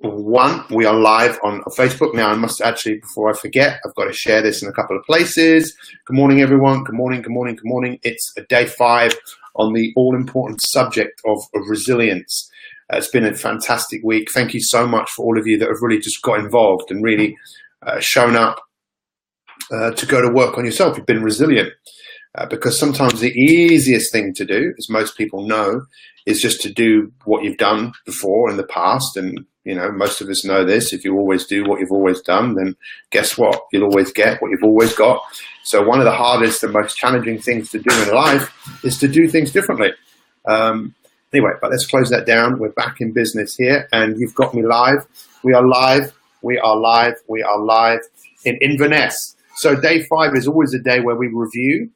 1. We are live on Facebook. Now, I must actually, before I forget, I've got to share this in a couple of places. Good morning, everyone. Good morning, good morning, good morning. It's day 5 on the all-important subject of resilience. It's been a fantastic week. Thank you so much for all of you that have really just got involved and really shown up to go to work on yourself. You've been resilient. Because sometimes the easiest thing to do, as most people know, is just to do what you've done before in the past. And, you know, most of us know this. If you always do what you've always done, then guess what? You'll always get what you've always got. So one of the hardest and most challenging things to do in life is to do things differently. Anyway, but let's close that down. We're back in business here, and you've got me live. We are live. We are live. We are live in Inverness. So day 5 is always a day where we review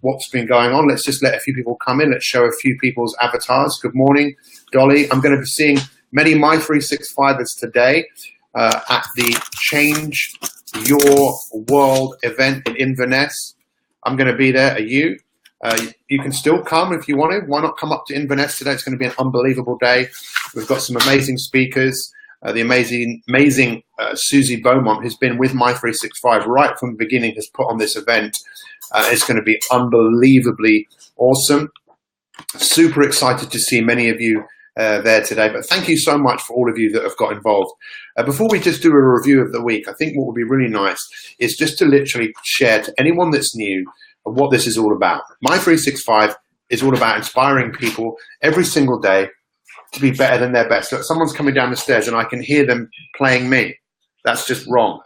what's been going on. Let's just let a few people come in. Let's show a few people's avatars. Good morning, Dolly. I'm going to be seeing many My365ers today at the Change Your World event in Inverness. I'm going to be there. Are you? You can still come if you want to. Why not come up to Inverness today? It's going to be an unbelievable day. We've got some amazing speakers. The amazing Susie Beaumont, who's been with My365 right from the beginning, has put on this event. It's going to be unbelievably awesome. Super excited to see many of you there today. But thank you so much for all of you that have got involved. Before we just do a review of the week, I think what would be really nice is just to literally share to anyone that's new what this is all about. My365 is all about inspiring people every single day to be better than their best. Look, someone's coming down the stairs and I can hear them playing me. That's just wrong.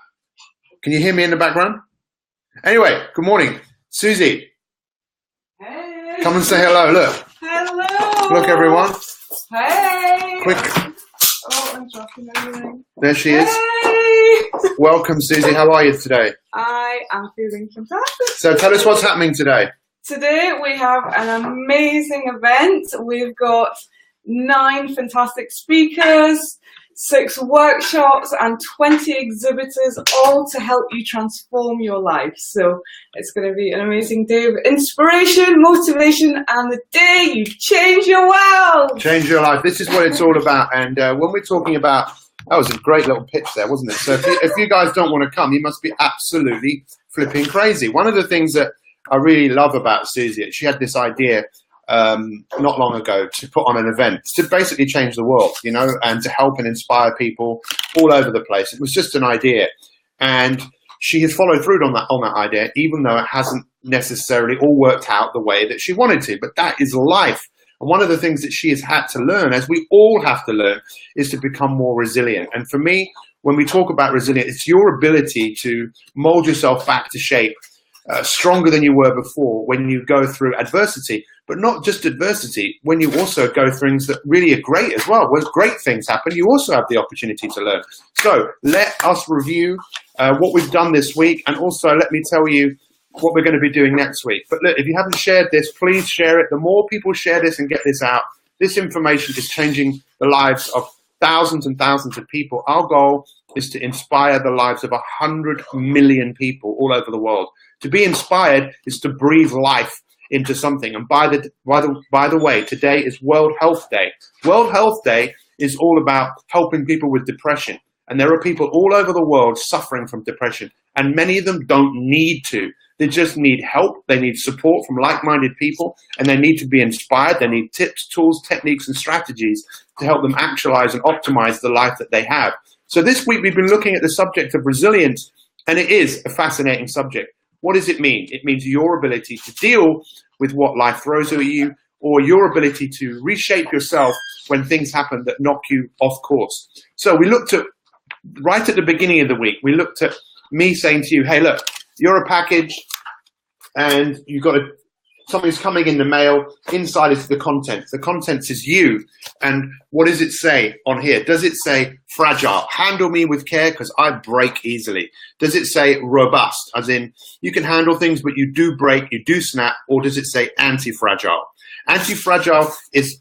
Can you hear me in the background? Anyway, good morning. Susie. Hey. Come and say hello. Look. Hello. Look, everyone. Hey. Quick. Oh, I'm dropping everything. There she is. Hey. Welcome, Susie. How are you today? I am feeling fantastic. So tell us what's happening today. Today we have an amazing event. We've got 9 fantastic speakers, 6 workshops and 20 exhibitors, all to help you transform your life. So it's going to be an amazing day of inspiration, motivation, and the day you change your world. Change your life. This is what it's all about. And when we're talking about, that was a great little pitch there, wasn't it? So if you guys don't want to come, you must be absolutely flipping crazy. One of the things that I really love about Susie, she had this idea not long ago to put on an event to basically change the world, you know, and to help and inspire people all over the place. It was just an idea, and she has followed through on that idea, even though it hasn't necessarily all worked out the way that she wanted to. But that is life. And one of the things that she has had to learn, as we all have to learn, is to become more resilient. And for me, when we talk about resilience, it's your ability to mold yourself back to shape stronger than you were before when you go through adversity. But not just adversity, when you also go through things that really are great as well. When great things happen, you also have the opportunity to learn. So let us review what we've done this week, and also let me tell you what we're going to be doing next week. But look, if you haven't shared this, please share it. The more people share this and get this out, this information is changing the lives of thousands and thousands of people. Our goal is to inspire the lives of 100 million people all over the world. To be inspired is to breathe life into something. And by the way, today is World Health Day. World Health Day is all about helping people with depression. And there are people all over the world suffering from depression. And many of them don't need to. They just need help. They need support from like-minded people. And they need to be inspired. They need tips, tools, techniques, and strategies to help them actualize and optimize the life that they have. So this week we've been looking at the subject of resilience. And it is a fascinating subject. What does it mean? It means your ability to deal with what life throws at you, or your ability to reshape yourself when things happen that knock you off course. So we looked at, right at the beginning of the week, we looked at me saying to you, hey, look, you're a package and you've got something's coming in the mail. Inside is the contents. The contents is you. And what does it say on here? Does it say fragile? Handle me with care because I break easily. Does it say robust? As in you can handle things, but you do break, you do snap. Or does it say anti-fragile? Anti-fragile is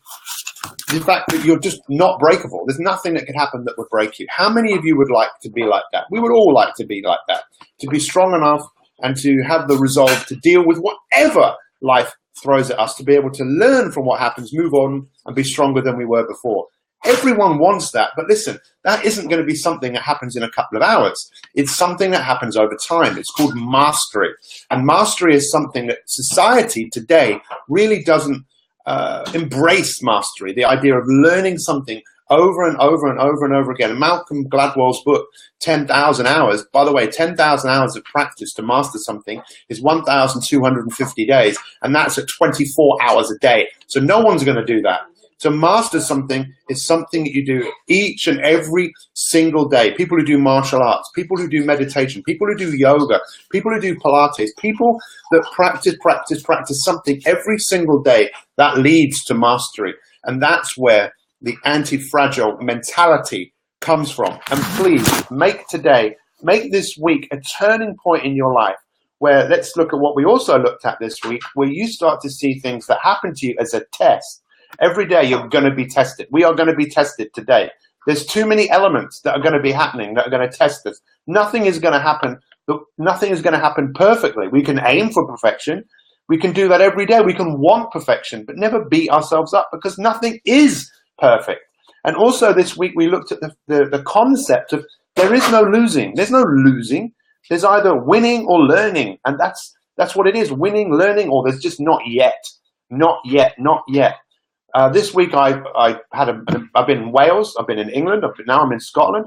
the fact that you're just not breakable. There's nothing that could happen that would break you. How many of you would like to be like that? We would all like to be like that. To be strong enough and to have the resolve to deal with whatever life throws at us, to be able to learn from what happens, move on, and be stronger than we were before. Everyone wants that. But listen, that isn't going to be something that happens in a couple of hours. It's something that happens over time. It's called mastery. And mastery is something that society today really doesn't embrace mastery, the idea of learning something over and over and over and over again. And Malcolm Gladwell's book, 10,000 Hours, by the way, 10,000 hours of practice to master something is 1,250 days, and that's at 24 hours a day. So no one's going to do that. To master something is something that you do each and every single day. People who do martial arts, people who do meditation, people who do yoga, people who do Pilates, people that practice something every single day, that leads to mastery. And that's where the anti-fragile mentality comes from. And please make this week a turning point in your life, where let's look at what we also looked at this week, where you start to see things that happen to you as a test. Every day you're going to be tested. We are going to be tested today. There's too many elements that are going to be happening that are going to test us. Nothing is going to happen. Nothing is going to happen perfectly. We can aim for perfection. We can do that every day. We can want perfection, but never beat ourselves up, because nothing is perfect. And also this week we looked at the concept of there is no losing. There's no losing. There's either winning or learning. And that's what it is, winning, learning, or there's just not yet. Not yet, not yet. This week I've been in Wales, I've been in England, now I'm in Scotland,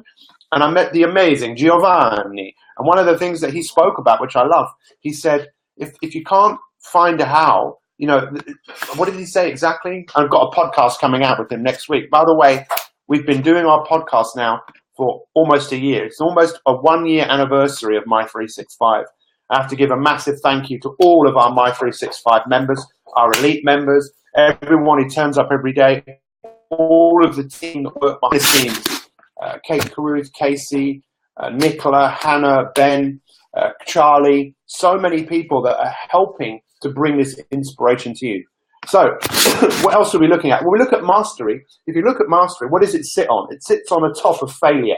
and I met the amazing Giovanni. And one of the things that he spoke about, which I love, he said, if you can't find a how, you know, what did he say exactly? I've got a podcast coming out with him next week. By the way, we've been doing our podcast now for almost a year. It's almost a 1-year anniversary of My 365. I have to give a massive thank you to all of our My 365 members, our elite members, everyone who turns up every day, all of the team that work behind the scenes, Kate Caruth, Casey, Nicola, Hannah, Ben, Charlie, so many people that are helping to bring this inspiration to you. So what else are we looking at? Well, we look at mastery. If you look at mastery, what does it sit on? It sits on the top of failure.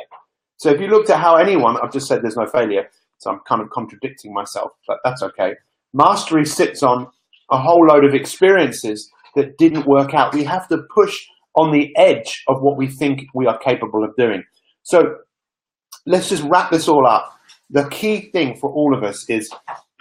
So if you looked at how anyone, I've just said there's no failure, so I'm kind of contradicting myself, but that's okay. Mastery sits on a whole load of experiences that didn't work out. We have to push on the edge of what we think we are capable of doing. So let's just wrap this all up. The key thing for all of us is,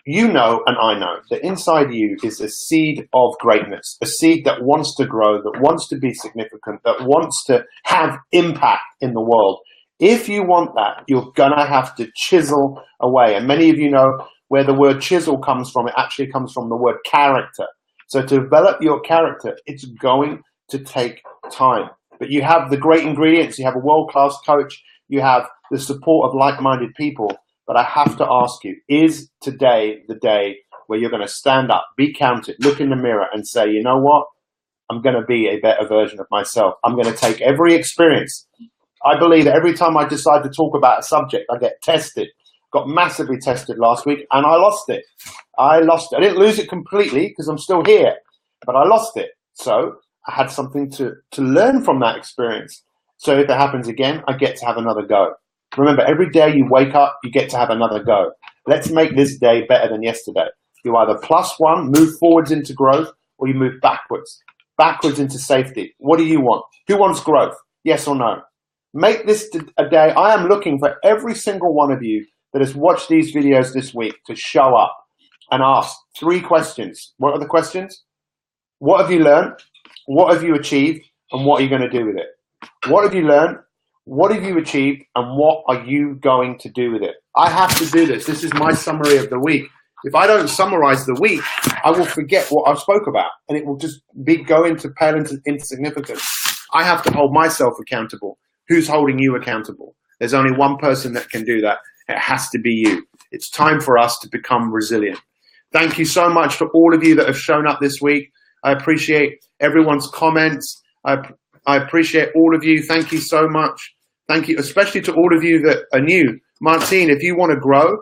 you know, and I know that inside you is a seed of greatness, a seed that wants to grow, that wants to be significant, that wants to have impact in the world. If you want that, you're gonna have to chisel away. And many of you know where the word chisel comes from. It actually comes from the word character. So to develop your character, it's going to take time. But you have the great ingredients. You have a world-class coach. You have the support of like-minded people. But I have to ask you, is today the day where you're going to stand up, be counted, look in the mirror and say, you know what? I'm going to be a better version of myself. I'm going to take every experience. I believe that every time I decide to talk about a subject, I get tested. Got massively tested last week, and I lost it. I didn't lose it completely because I'm still here, but I lost it. So I had something to learn from that experience. So if it happens again, I get to have another go. Remember, every day you wake up, you get to have another go. Let's make this day better than yesterday. You either +1, move forwards into growth, or you move backwards into safety. What do you want? Who wants growth? Yes or no? Make this a day. I am looking for every single one of you that has watched these videos this week to show up and ask 3 questions. What are the questions? What have you learned? What have you achieved? And what are you going to do with it? What have you learned? What have you achieved? And what are you going to do with it? I have to do this. This is my summary of the week. If I don't summarize the week, I will forget what I spoke about, and it will just go into pale into insignificance. I have to hold myself accountable. Who's holding you accountable? There's only one person that can do that. It has to be you. It's time for us to become resilient. Thank you so much for all of you that have shown up this week. I appreciate everyone's comments. I appreciate all of you. Thank you so much. Thank you, especially to all of you that are new. Martine, if you want to grow,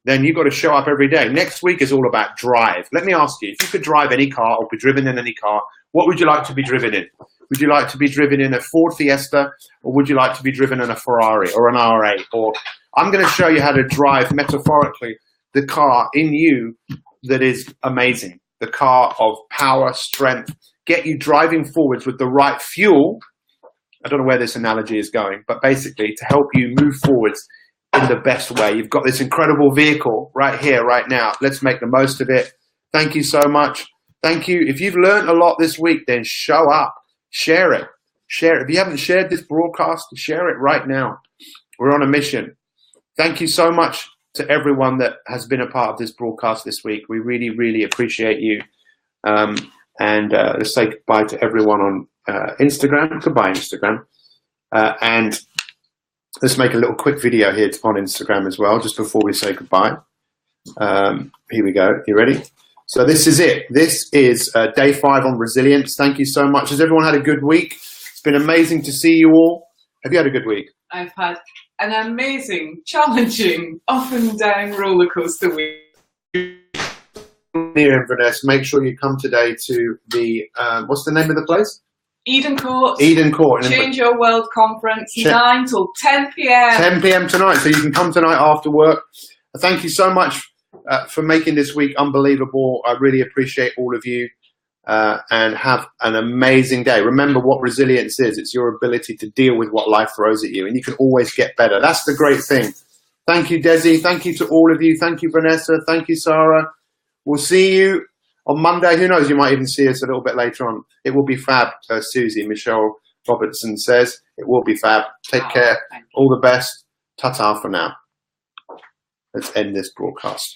then you've got to show up every day. Next week is all about drive. Let me ask you, if you could drive any car or be driven in any car, what would you like to be driven in? Would you like to be driven in a Ford Fiesta, or would you like to be driven in a Ferrari or an R8? Or I'm going to show you how to drive, metaphorically, the car in you that is amazing. The car of power, strength, get you driving forwards with the right fuel I don't know where this analogy is going, but basically to help you move forwards in the best way. You've got this incredible vehicle right here, right now. Let's make the most of it. Thank you so much. Thank you. If you've learned a lot this week, then show up, share it, share it. If you haven't shared this broadcast, share it right now. We're on a mission. Thank you so much to everyone that has been a part of this broadcast this week. We really, really appreciate you. Let's say goodbye to everyone on Instagram. Goodbye, Instagram. And let's make a little quick video here on Instagram as well, just before we say goodbye. Here we go. You ready? So this is it. This is day 5 on resilience. Thank you so much. Has everyone had a good week? It's been amazing to see you all. Have you had a good week? I've had an amazing, challenging, up and down roller coaster week. Here, Inverness, make sure you come today to the, what's the name of the place? Eden Court. Eden Court. Change Your World Conference, 9 till 10 p.m. 10 p.m. tonight, so you can come tonight after work. Thank you so much for making this week unbelievable. I really appreciate all of you, and have an amazing day. Remember what resilience is. It's your ability to deal with what life throws at you, and you can always get better. That's the great thing. Thank you, Desi. Thank you to all of you. Thank you, Vanessa. Thank you, Sarah. We'll see you on Monday. Who knows? You might even see us a little bit later on. It will be fab, Susie. Michelle Robertson says. It will be fab. Take care. All the best. Ta-ta for now. Let's end this broadcast.